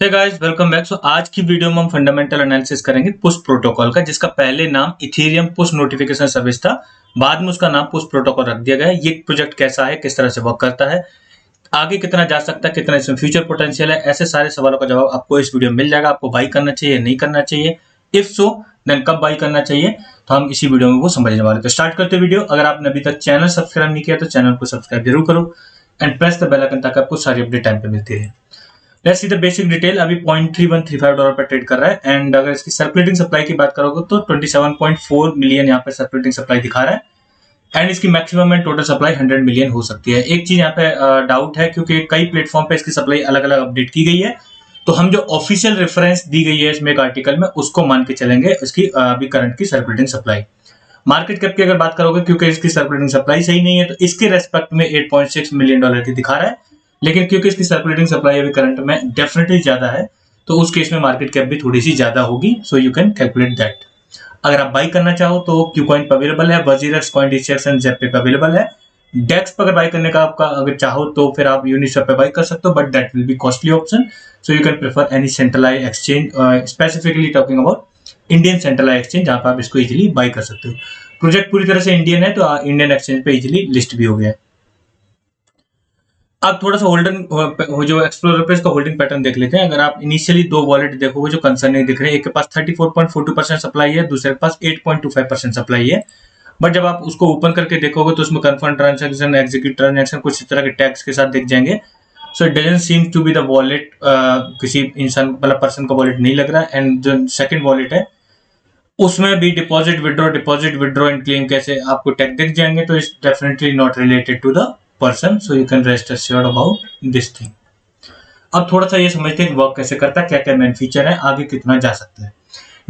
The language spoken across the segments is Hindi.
हे गाइस वेलकम बैक। सो आज की वीडियो में हम फंडामेंटल एनालिसिस करेंगे पुश प्रोटोकॉल का, जिसका पहले नाम इथेरियम पुश नोटिफिकेशन सर्विस था। बाद में उसका नाम पुश प्रोटोकॉल रख दिया गया है। ये प्रोजेक्ट कैसा है, किस तरह से वर्क करता है, आगे कितना जा सकता है, कितना इसमें फ्यूचर पोटेंशियल है, ऐसे सारे सवालों का जवाब आपको इस वीडियो में मिल जाएगा। आपको बाई करना चाहिए, नहीं करना चाहिए, इफ सो देन कब बाई करना चाहिए, तो हम इसी वीडियो में वो समझने वाले। तो स्टार्ट करते वीडियो। अगर आपने अभी तक चैनल सब्सक्राइब नहीं किया तो चैनल को सब्सक्राइब जरूर करो and press the bell icon ताकि आपको सारी अपडेट टाइम पे मिलती रहे। Let's see the basic detail. अभी $0.3135 पर ट्रेड कर रहा है एंड अगर इसकी सर्कुलेटिंग सप्लाई की बात करोगे तो 27.4 मिलियन यहाँ पे सर्कुलेटिंग सप्लाई दिखा रहा है एंड इसकी maximum and total supply 100 million हो सकती है। एक चीज यहाँ पे डाउट है क्योंकि कई प्लेटफॉर्म पे इसकी सप्लाई अलग अलग अपडेट की गई है, तो हम जो ऑफिशियल रेफरेंस दी गई है इसमें एक आर्टिकल में उसको मान के चलेंगे इसकी अभी करंट की सर्कुलेटिंग सप्लाई। मार्केट कैप की अगर बात करोगे, क्योंकि इसकी सर्कुलेटिंग सप्लाई सही नहीं है तो इसके रेस्पेक्ट में $8.6 मिलियन की दिखा रहा है, लेकिन क्योंकि इसकी सर्कुलेटिंग सप्लाई अभी करंट में डेफिनेटली ज्यादा है तो उस केस में मार्केट कैप भी थोड़ी सी ज्यादा होगी। सो यू कैन कैलकुलेट दैट। अगर आप बाई करना चाहो तो क्यूकॉइन पे अवेलेबल है, वजीरक्स, कॉइनडिस्ट्रक्ट एंड जेपे पे अवेलेबल है। डेक्स पर अगर बाई करने का आपका अगर चाहो तो फिर आप यूनिस्वैप पे बाई कर सकते हो, but that will B costly option. So you can prefer any centralised exchange, specifically talking about Indian centralised exchange, जहां पर आप इसको इजीली बाई कर सकते हो। प्रोजेक्ट पूरी तरह से इंडियन है तो इंडियन एक्सचेंज पे इजीली लिस्ट भी हो गया है। अब थोड़ा सा होल्डन जो एक्सप्लोरर पे इसका होल्डिंग पैटर्न देख लेते हैं। अगर आप इनिशियली दो वॉलेट देखोगे जो कंसर्निंग दिख रहे हैं, एक के पास 34.42% सप्लाई है, दूसरे के पास 8.25% सप्लाई है। बट जब आप उसको ओपन करके देखोगे तो उसमें कंफर्म ट्रांजैक्शन, एग्जीक्यूट ट्रांजैक्शन कुछ इस तरह के टैग्स के साथ दिख जाएंगे। So it doesn't seem to be the wallet, किसी इंसान मतलब पर्सन का वॉलेट नहीं लग रहा है। एंड जो सेकंड वॉलेट है उसमें भी डिपॉजिट विड्रॉ एंड क्लेम कैसे आपको टैग दिख जाएंगे, तो it's definitely not related to the person. So you can rest assured about this thing. अब थोड़ा सा ये समझते हैं कि वर्क कैसे करता है, क्या क्या मेन फीचर है, आगे कितना जा सकता है।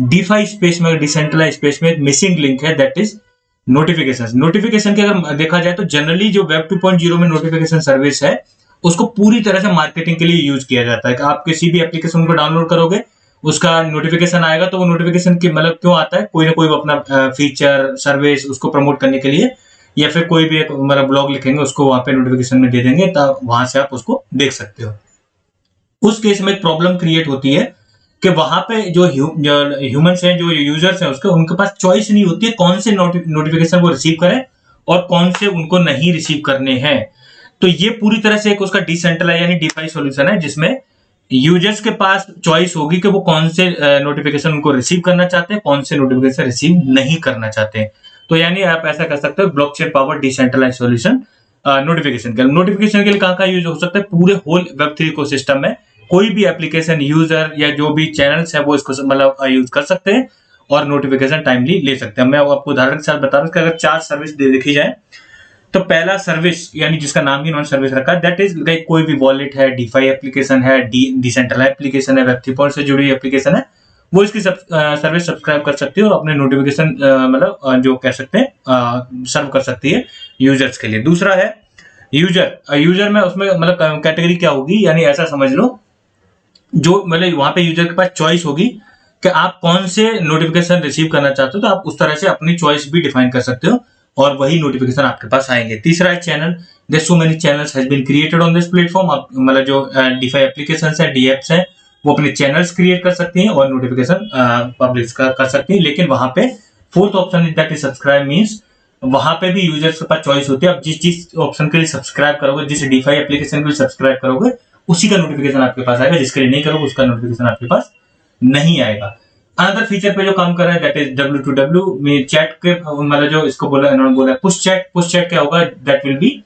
डीफाई स्पेस में, डिसेंट्रलाइज स्पेस में मिसिंग लिंक है, दैट इज नोटिफिकेशन। नोटिफिकेशन की अगर देखा जाए तो जनरली जो वेब 2.0 में नोटिफिकेशन सर्विस है उसको पूरी तरह से मार्केटिंग के लिए यूज किया जाता है। आप किसी भी एप्लीकेशन को डाउनलोड करोगे उसका नोटिफिकेशन आएगा, तो वो नोटिफिकेशन की मतलब क्यों आता है, कोई ना कोई अपना फीचर सर्विस उसको प्रमोट करने के लिए, या फिर कोई भी एक मतलब ब्लॉग लिखेंगे उसको वहां पे नोटिफिकेशन में दे देंगे, तब वहां से आप उसको देख सकते हो। उस केस में एक प्रॉब्लम क्रिएट होती है कि वहां पे जो ह्यूमंस हैं, जो यूजर्स हैं उसके, उनके पास चॉइस नहीं होती है कौन से नोटिफिकेशन वो रिसीव करें और कौन से उनको नहीं रिसीव करने हैं। तो ये पूरी तरह से एक उसका डिसेंट्रलाइज यानी डीफाई सॉल्यूशन है, जिसमें यूजर्स के पास चॉइस होगी कि वो कौन से नोटिफिकेशन उनको रिसीव करना चाहते हैं, कौन से नोटिफिकेशन रिसीव नहीं करना चाहते हैं। तो यानी आप ऐसा कर सकते हो, blockchain power decentralize solution notification के लिए कहाँ यूज हो सकता है, पूरे होल वेब3 इकोसिस्टम में कोई भी एप्लीकेशन यूजर या जो भी चैनल्स है वो इसको मतलब यूज कर सकते हैं और नोटिफिकेशन टाइमली ले सकते हैं। मैं आपको उदाहरण के साथ बता रहा हूँ कि अगर 4 सर्विस देखी जाए तो पहला सर्विस यानी जिसका नाम ही नॉन सर्विस रखा है, दैट इज लाइक कोई भी वॉलेट है, डीफाई एप्लीकेशन है, डिसेंट्रलाइज एप्लीकेशन है, वेब3 से जुड़ी एप्लीकेशन है, वो इसकी सर्विस सब्सक्राइब कर सकती है और अपने नोटिफिकेशन मतलब जो कह सकते हैं सर्व कर सकती है यूजर्स के लिए। दूसरा है यूजर में उसमें मतलब कैटेगरी क्या होगी, यानी ऐसा समझ लो जो मतलब वहां पे यूजर के पास चॉइस होगी कि आप कौन से नोटिफिकेशन रिसीव करना चाहते हो, तो आप उस तरह से अपनी चॉइस भी डिफाइन कर सकते हो और वही नोटिफिकेशन आपके पास आएंगे। तीसरा है channel. There so many channels has been created on this platform. आप मतलब जो डीफाई एप्लीकेशंस है, डीएप्स है, वो अपने चैनल्स क्रिएट कर सकती हैं और नोटिफिकेशन पब्लिश कर सकती हैं। लेकिन वहां पे fourth option is that is subscribe, means वहां पे भी यूजर्स के पास चॉइस होती है। आप जिस ऑप्शन के लिए सब्सक्राइब करोगे, जिस डीफाई एप्लीकेशन के लिए सब्सक्राइब करोगे, उसी का नोटिफिकेशन आपके पास आएगा, जिसके लिए नहीं करोगे उसका नोटिफिकेशन आपके पास नहीं आएगा। अनदर फीचर पे जो काम कर रहा है दैट इज W2W में चैट के मतलब जो इसको बोला इन्होंने बोला पुश चैट क्या होगा, that will be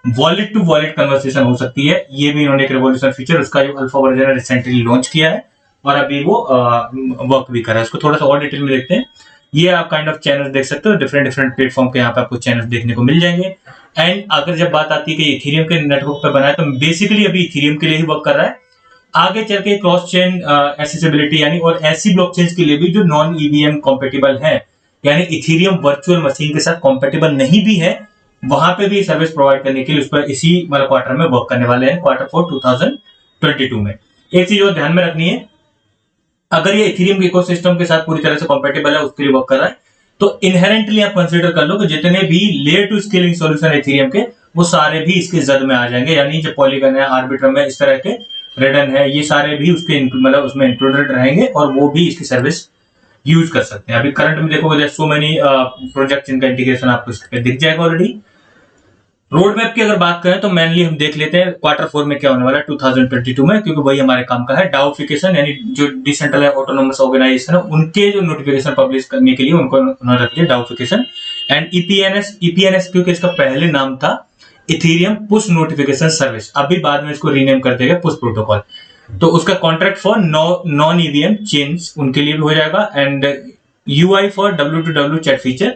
wallet to wallet conversation हो सकती है। ये भी इन्होंने एक रिवॉल्यूशन फीचर, उसका जो अल्फा वर्जन रिसेंटली लॉन्च किया है और अभी वो वर्क भी कर रहा है। उसको थोड़ा सा और डिटेल में देखते हैं। ये आप काइंड ऑफ चैनल देख सकते हो, डिफरेंट प्लेटफॉर्म के यहाँ पे आपको चैनल देखने को मिल जाएंगे। एंड अगर जब बात आती है कि इथेरियम के नेटवर्क पे बना है, तो बेसिकली अभी इथेरियम के लिए ही वर्क कर रहा है। आगे चल के क्रॉस चेन एक्सेसिबिलिटी यानी और ऐसी ब्लॉकचेन्स के लिए भी जो नॉन ईवीएम कॉम्पेटिबल है, यानी इथेरियम वर्चुअल मशीन के साथ कॉम्पेटिबल नहीं भी है, वहां पे भी सर्विस प्रोवाइड करने के लिए उस पर इसी मतलब क्वार्टर में वर्क करने वाले हैं, Q4 2022 में। एक चीज और ध्यान में रखनी है, अगर ये इथेरियम इकोसिस्टम के साथ पूरी तरह से कॉम्पेटिबल है, उसके लिए वर्क कर रहा है, तो इनहेरेंटली आप कंसीडर कर लो कि जितने भी लेयर टू स्केलिंग सॉल्यूशन है इथेरियम के, वो सारे भी इसके जद में आ जाएंगे। यानी जो पॉलीगन है, आर्बिट्रम है, इस तरह के रेडन है, ये सारे भी उसके मतलब उसमें इंक्लूडेड रहेंगे और वो भी इसकी सर्विस यूज कर सकते हैं। अभी करंट में देखोगे सो मेनी प्रोजेक्ट इनका इंटीग्रेशन आपको इस पे दिख जाएगा ऑलरेडी। रोड मैप की अगर बात करें तो मेनली हम देख लेते हैं Q4 में क्या होने वाला है 2022 में, क्योंकि वही हमारे काम का है। डाउफिकेशन यानी जो डिसेंट्रलाइज्ड ऑटोनोमस ऑर्गेनाइजेशन है उनके जो नोटिफिकेशन पब्लिश करने के लिए उनको उन्होंने रख दिया डाउफिकेशन। एंड ईपीएनएस क्योंकि इसका पहले नाम था इथेरियम पुश नोटिफिकेशन सर्विस, अभी बाद में इसको रीनेम कर देगा पुश प्रोटोकॉल। तो उसका contract for non EVM chains उनके लिए भी हो जाएगा। And UI for W2W chat feature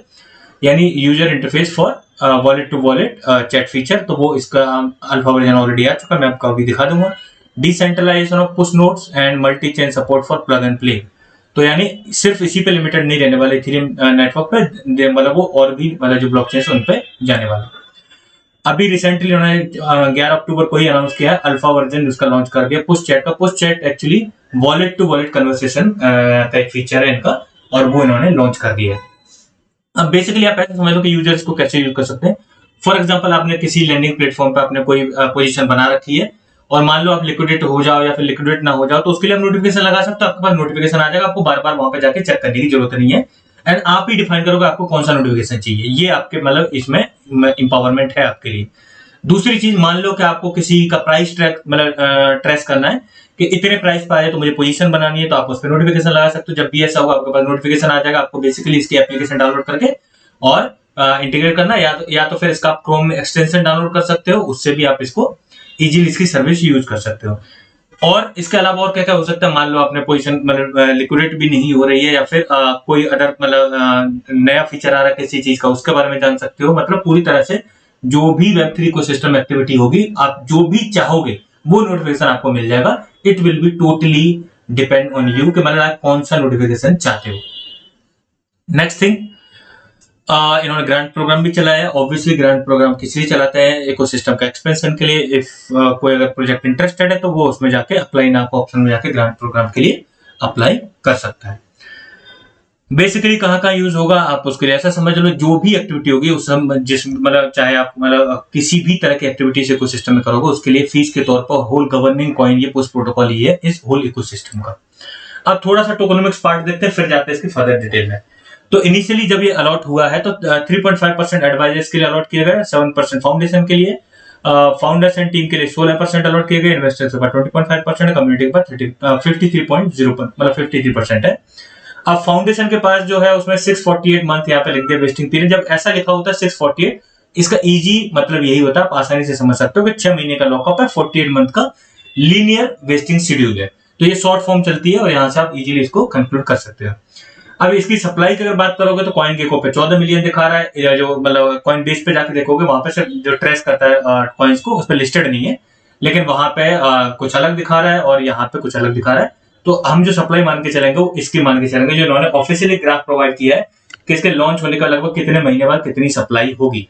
यानी user interface for wallet to wallet chat feature, तो वो इसका अल्फा वर्जन ऑलरेडी आ चुका है, मैं आपको अभी दिखा दूंगा। Decentralization of push nodes and multi chain support for plug and play, तो यानी सिर्फ इसी पे लिमिटेड नहीं रहने वाले इथेरियम नेटवर्क पे, मतलब वो और भी मतलब जो ब्लॉकचेन है उन पे जाने वाला। अभी रिसेंटली उन्होंने 11 अक्टूबर को ही अनाउंस किया है अल्फा वर्जन उसका लॉन्च कर दिया पुश चैट का। Push chat actually wallet to wallet conversation का एक फीचर है इनका, और वो इन्होंने लॉन्च कर दिया है। अब बेसिकली आप ऐसे समझ लो कि यूजर्स को कैसे यूज कर सकते हैं। फॉर एग्जांपल आपने किसी लैंडिंग प्लेटफॉर्म पे आपने कोई पोजीशन बना रखी है और मान लो आप लिक्विडेट हो जाओ या फिर लिक्विडेट ना हो जाओ, तो उसके लिए आप नोटिफिकेशन लगा सकते हो, आपके पास नोटिफिकेशन आ जाएगा, आपको बार बार वहां पे जाके चेक करने की जरूरत नहीं है। एंड आप ही डिफाइन करोगे आपको कौन सा नोटिफिकेशन चाहिए, ये आपके मतलब इसमें इंपावरमेंट है आपके लिए। दूसरी चीज, मान लो कि आपको किसी का प्राइस ट्रैक मतलब ट्रेस करना है कि इतने प्राइस पे आए तो मुझे पोजीशन बनानी है, तो आप उस पर नोटिफिकेशन लगा सकते हो। जब भी ऐसा होगा आपके पास नोटिफिकेशन आ जाएगा, आपको बेसिकली इसकी एप्लीकेशन डाउनलोड करके और इंटीग्रेट करना, या तो फिर इसका आप क्रोम में एक्सटेंशन डाउनलोड कर सकते हो, उससे भी आप इसको इजीली इसकी सर्विस यूज कर सकते हो। और इसके अलावा और क्या क्या हो सकता है, मान लो आपने पोजीशन मतलब लिक्विडेट भी नहीं हो रही है या फिर कोई अदर मतलब नया फीचर आ रहा है किसी चीज का, उसके बारे में जान सकते हो। मतलब पूरी तरह से जो भी Web3 इकोसिस्टम एक्टिविटी होगी, आप जो भी चाहोगे वो नोटिफिकेशन आपको मिल जाएगा। It will be totally depend on you कि मतलब आप कौन सा नोटिफिकेशन चाहते हो। नेक्स्ट थिंग, इन्होंने ग्रांट प्रोग्राम भी चलाया है। ऑब्वियसली ग्रांट प्रोग्राम किस लिए चलाते हैं, इकोसिस्टम का एक्सपेंशन के लिए। इफ कोई अगर प्रोजेक्ट इंटरेस्टेड है तो वो उसमें जाके अप्लाई नाउ का ऑप्शन में जाके ग्रांट प्रोग्राम के लिए अप्लाई कर सकता है। बेसिकली कहाँ यूज होगा आप उसके लिए ऐसा समझ लो, जो भी एक्टिविटी होगी उस जिस मतलब चाहे आप मतलब किसी भी तरह की एक्टिविटी से इकोसिस्टम में करोगे, उसके लिए फीस के तौर पर होल गवर्निंग कॉइन ये पुश प्रोटोकॉल ही है इस होल इकोसिस्टम का। अब थोड़ा सा टोकनोमिक्स पार्ट देखते हैं, फिर जाते हैं इसकी फर्दर डिटेल में। तो इनिशियली जब ये अलॉट हुआ है तो 3.5% एडवाइजर्स के लिए अलॉट किया गया, 7% फाउंडेशन के लिए, फाउंडर्स एंड टीम के लिए 16% अलॉट किए गए, इन्वेस्टर्स के पास 20.5% है, कम्युनिटी के पास 53.0 मतलब 53% है। अब फाउंडेशन के पास जो है उसमें 648 मंथ यहाँ पे लिख दिया वेस्टिंग पीरियड। जब ऐसा लिखा होता है 648, इसका इजी मतलब यही होता है, आप आसानी से समझ सकते हो कि 6 महीने का लॉकअप है, 48 मंथ का लीनियर वेस्टिंग शेड्यूल है। तो ये शॉर्ट फॉर्म चलती है और यहाँ से आप इजीली इसको कंक्लूड कर सकते हो। अब इसकी सप्लाई की अगर बात करोगे तो कॉइन गेको पे 14 मिलियन दिखा रहा है, जो मतलब कॉइन बेस पे जाके देखोगे वहां पे सिर्फ जो ट्रेस करता है कॉइन्स को उस पर लिस्टेड नहीं है, लेकिन वहां पे कुछ अलग दिखा रहा है और यहाँ पे कुछ अलग दिखा रहा है। तो हम जो सप्लाई मान के चलेंगे वो इसकी मान के चलेंगे, जो इन्होंने ऑफिशियली ग्राफ प्रोवाइड किया है कि इसके लॉन्च होने का लगभग कितने महीने बाद कितनी सप्लाई होगी।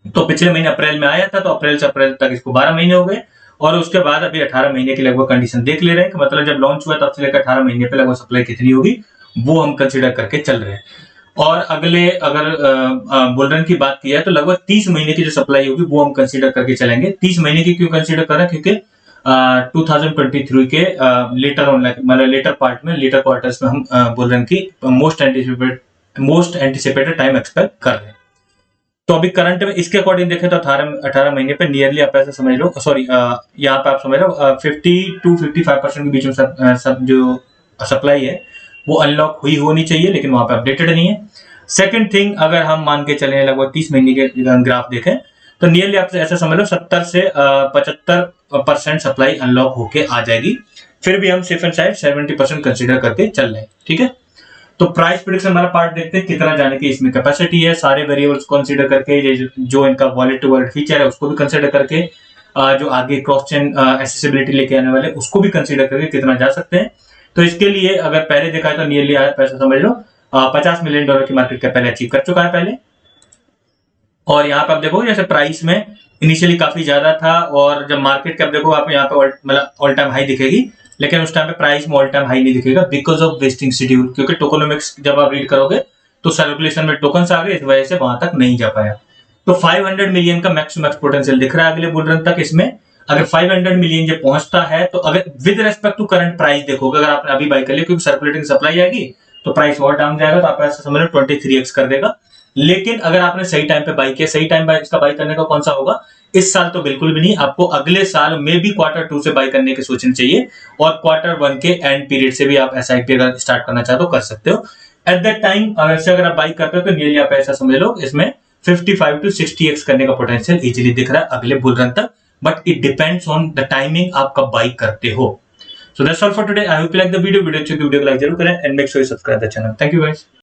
तो पिछले महीने अप्रैल में आया था, तो अप्रैल से अप्रैल तक इसको 12 महीने हो गए, और उसके बाद अभी 18 महीने की लगभग कंडीशन देख ले रहे हैं कि मतलब जब लॉन्च हुआ तब से लेकर 18 महीने पे लगभग सप्लाई कितनी होगी, वो हम कंसीडर करके चल रहे हैं। और अगले अगर बुल रन की बात की है तो लगभग 30 महीने की जो सप्लाई होगी वो हम कंसीडर करके चलेंगे। 30 महीने की क्यों कंसीडर कर रहे हैं, क्योंकि 2023 के लेटर ऑनलाइन मतलब लेटर पार्ट में लेटर क्वार्टर्स में हम बुल रन की मोस्ट एंटिसिपेटेड टाइम एक्सपेक्ट कर रहे हैं। तो अभी करंट में इसके अकॉर्डिंग देखें तो 18 महीने पे नियरली आप ऐसा समझ लो, सॉरी यहाँ पे आप समझ लो 50 to 55% के बीच में सब जो सप्लाई है वो अनलॉक हुई होनी चाहिए, लेकिन वहां पे अपडेटेड नहीं है। सेकंड थिंग, अगर हम मान के चले लगभग 30 महीने के ग्राफ देखें तो नियरली आप ऐसा समझ लो 70 से 75% सप्लाई अनलॉक होके आ जाएगी। फिर भी हम सेफ एंड साइड 70% कंसीडर करके चल रहे हैं, ठीक है। तो प्राइस प्रेडिक्शन वाला पार्ट देखते हैं, कितना जाने की इसमें कैपेसिटी है, सारे वेरिएबल्स कंसीडर करके, जो इनका वॉलेट टू वॉलेट फीचर है उसको भी कंसीडर करके, जो आगे क्रॉस चेन एक्सेसिबिलिटी लेके आने वाले उसको भी कंसीडर करके कितना जा सकते हैं। तो इसके लिए अगर पहले देखा है तो नियरली पैसा समझ लो $50 मिलियन की मार्केट कैप पहले अचीव कर चुका है पहले। और यहाँ पे आप देखो जैसे प्राइस में इनिशियली काफी ज्यादा था, और जब मार्केट कैप देखो आप यहाँ पे मतलब ऑल टाइम हाई दिखेगी, लेकिन उस टाइम पे प्राइस में ऑल टाइम हाई नहीं दिखेगा बिकॉज ऑफ वेस्टिंग शेड्यूल, क्योंकि टोकनोमिक्स जब आप रीड करोगे तो सर्कुलेशन में टोकन्स आ गए, इस वजह से वहां तक नहीं जा पाया। तो 500 मिलियन का मैक्सिमम पोटेंशियल दिख रहा है अगले बुल रन तक इसमें, अगर 500 मिलियन जब पहुंचता है तो अगर with respect to current price देखोगे, अगर आपने अभी बाई कर लिया, क्योंकि सर्कुलेटिंग सप्लाई आएगी तो प्राइस और डाउन जाएगा, तो आप ऐसा समझ लो 23x कर देगा। लेकिन अगर आपने सही टाइम पे बाई किया, सही टाइम इसका बाई करने का कौन सा होगा, इस साल तो बिल्कुल भी नहीं, आपको अगले साल में भी Q2 से बाई करने की सोचनी चाहिए, और Q1 के एंड पीरियड से भी आप SIP अगर स्टार्ट करना चाहते हो कर सकते हो। एट दैट टाइम अगर आप बाई करते हो तो नियरली आप ऐसा समझ लो इसमें 55 to 60x करने का पोटेंशियल इजीली दिख रहा है अगले बुल रन तक, but it depends on the timing आप कब बाई करते हो। So that's all for today. I hope you like the video. Video अच्छी वीडियो को लाइक जरूर करें, and make sure you subscribe the channel. Thank you guys.